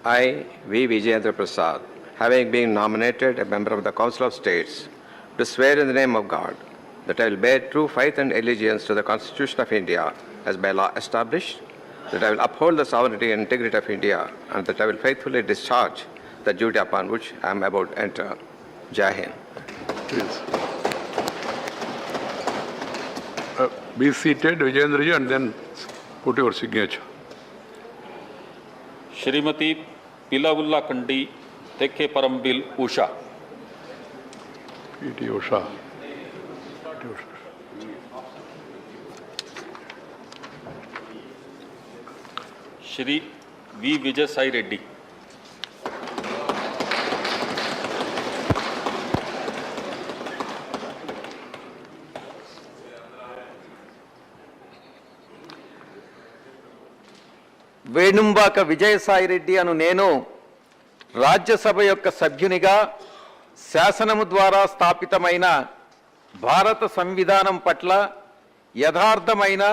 I, V. Vijayendra Prasad, having been nominated a member of the Council of States, do swear in the name of God that I will bear true faith and allegiance to the Constitution of India as by law established, that I will uphold the sovereignty and integrity of India, and that I will faithfully discharge the duty upon which I am about to enter. Jai Hind. Please. Be seated, Vijayendra ji, and then put your signature. Shrimati Pilavulla Kandi Thekke Parambil Usha. P.T. Usha. Shri V Vijay Sai Reddy. Venumbaka Vijayasai Reddy అను నేను రాజ్యసభ యొక్క సభ్యునిగా శాసనము ద్వారా స్థాపితమైన భారత సంవిధానం పట్ల యథార్థమైన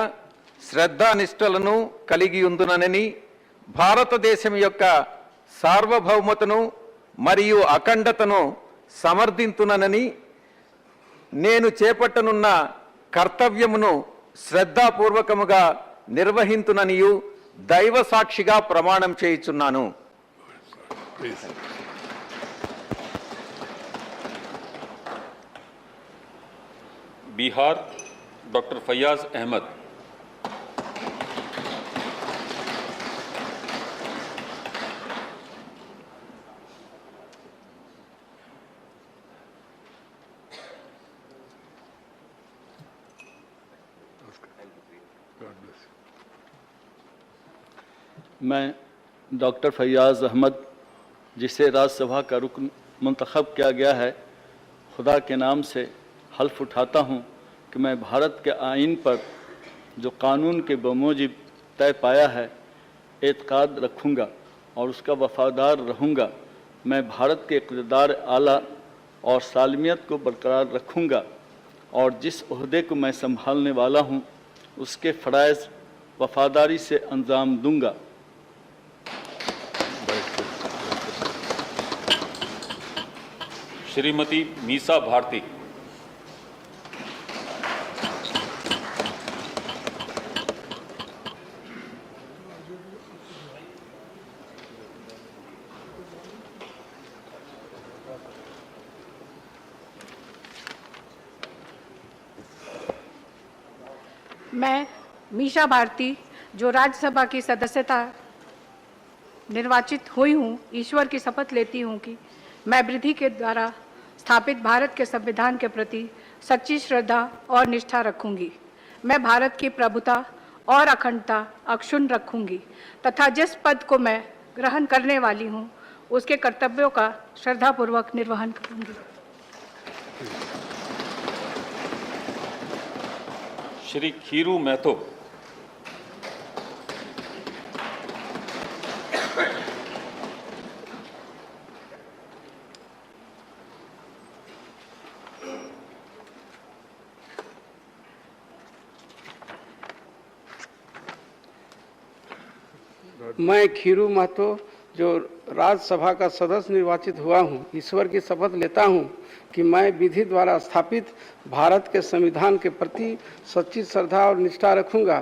శ్రద్ధానిష్టలను కలిగి ఉందునని, భారతదేశం యొక్క సార్వభౌమతను మరియు అఖండతను సమర్థింతునని, నేను చేపట్టనున్న కర్తవ్యమును శ్రద్ధాపూర్వకముగా నిర్వహింతుననియు దైవ సాక్షిగా ప్రమాణం చేయుచున్నాను. बिहार डॉक्टर फैयाज अहमद। मैं डॉक्टर फैयाज अहमद, जिसे राज्यसभा का रुकन मुंतखब किया गया है, खुदा के नाम से हल्फ उठाता हूँ कि मैं भारत के आइन पर जो कानून के बमूजिब तय पाया है एतकाद रखूँगा और उसका वफादार रहूँगा। मैं भारत के इक़्तिदार आला और सालमियत को बरकरार रखूँगा और जिस ओहदे को मैं संभालने वाला हूँ उसके फ़राइज़ वफादारी से अंजाम दूँगा। श्रीमती मीसा भारती। मैं मीसा भारती, जो राज्यसभा की सदस्यता निर्वाचित हुई हूँ, ईश्वर की शपथ लेती हूँ कि मैं विधि के द्वारा स्थापित भारत के संविधान के प्रति सच्ची श्रद्धा और निष्ठा रखूंगी। मैं भारत की प्रभुता और अखंडता अक्षुण्ण रखूंगी तथा जिस पद को मैं ग्रहण करने वाली हूँ उसके कर्तव्यों का श्रद्धापूर्वक निर्वहन करूंगी। श्री खीरू महतो। मैं खीरू महतो, जो राज्यसभा का सदस्य निर्वाचित हुआ हूँ, ईश्वर की शपथ लेता हूँ कि मैं विधि द्वारा स्थापित भारत के संविधान के प्रति सच्ची श्रद्धा और निष्ठा रखूँगा।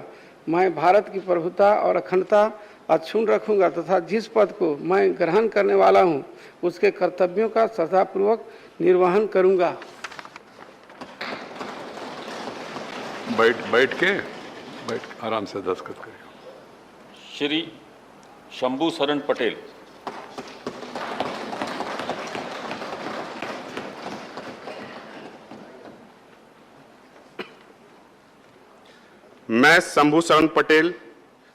मैं भारत की प्रभुता और अखंडता अक्षुण्ण रखूँगा तथा जिस पद को मैं ग्रहण करने वाला हूँ उसके कर्तव्यों का श्रद्धापूर्वक निर्वहन करूँगा। बैठ आराम से दस्तखत करिए। श्री शंभू शरण पटेल। मैं शंभू शरण पटेल,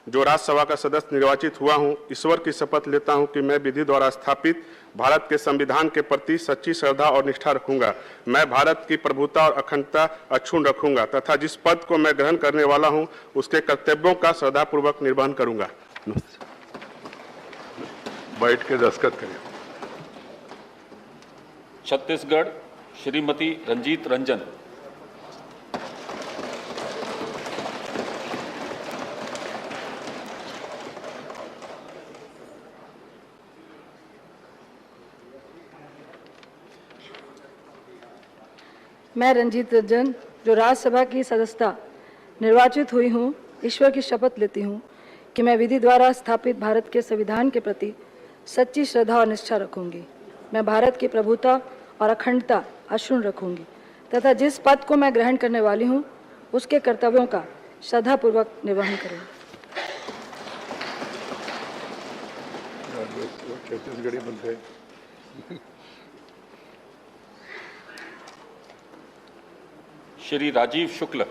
जो राज्यसभा का सदस्य निर्वाचित हुआ हूं, ईश्वर की शपथ लेता हूं कि मैं विधि द्वारा स्थापित भारत के संविधान के प्रति सच्ची श्रद्धा और निष्ठा रखूंगा। मैं भारत की प्रभुता और अखंडता अक्षुण्ण रखूंगा तथा जिस पद को मैं ग्रहण करने वाला हूं उसके कर्तव्यों का श्रद्धापूर्वक निर्वहन करूंगा। बैठ के दस्तखत करिए। छत्तीसगढ़ श्रीमती रंजीत रंजन। मैं रंजीत रंजन, जो राज्यसभा की सदस्यता निर्वाचित हुई हूँ, ईश्वर की शपथ लेती हूँ कि मैं विधि द्वारा स्थापित भारत के संविधान के प्रति सच्ची श्रद्धा और निष्ठा रखूंगी। मैं भारत की प्रभुता और अखंडता अक्षुण्ण रखूंगी तथा जिस पद को मैं ग्रहण करने वाली हूँ उसके कर्तव्यों का श्रद्धापूर्वक निर्वहन करूंगी। छत्तीसगढ़ी बनते हैं। श्री राजीव शुक्ल।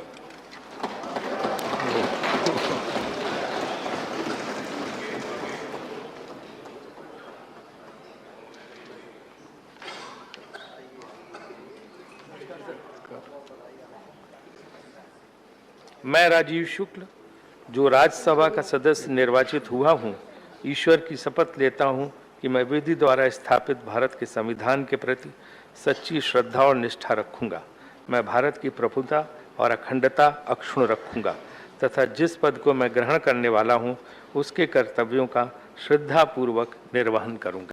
मैं राजीव शुक्ल, जो राज्यसभा का सदस्य निर्वाचित हुआ हूँ, ईश्वर की शपथ लेता हूँ कि मैं विधि द्वारा स्थापित भारत के संविधान के प्रति सच्ची श्रद्धा और निष्ठा रखूंगा। मैं भारत की प्रभुता और अखंडता अक्षुण्ण रखूंगा तथा जिस पद को मैं ग्रहण करने वाला हूँ उसके कर्तव्यों का श्रद्धापूर्वक निर्वहन करूंगा।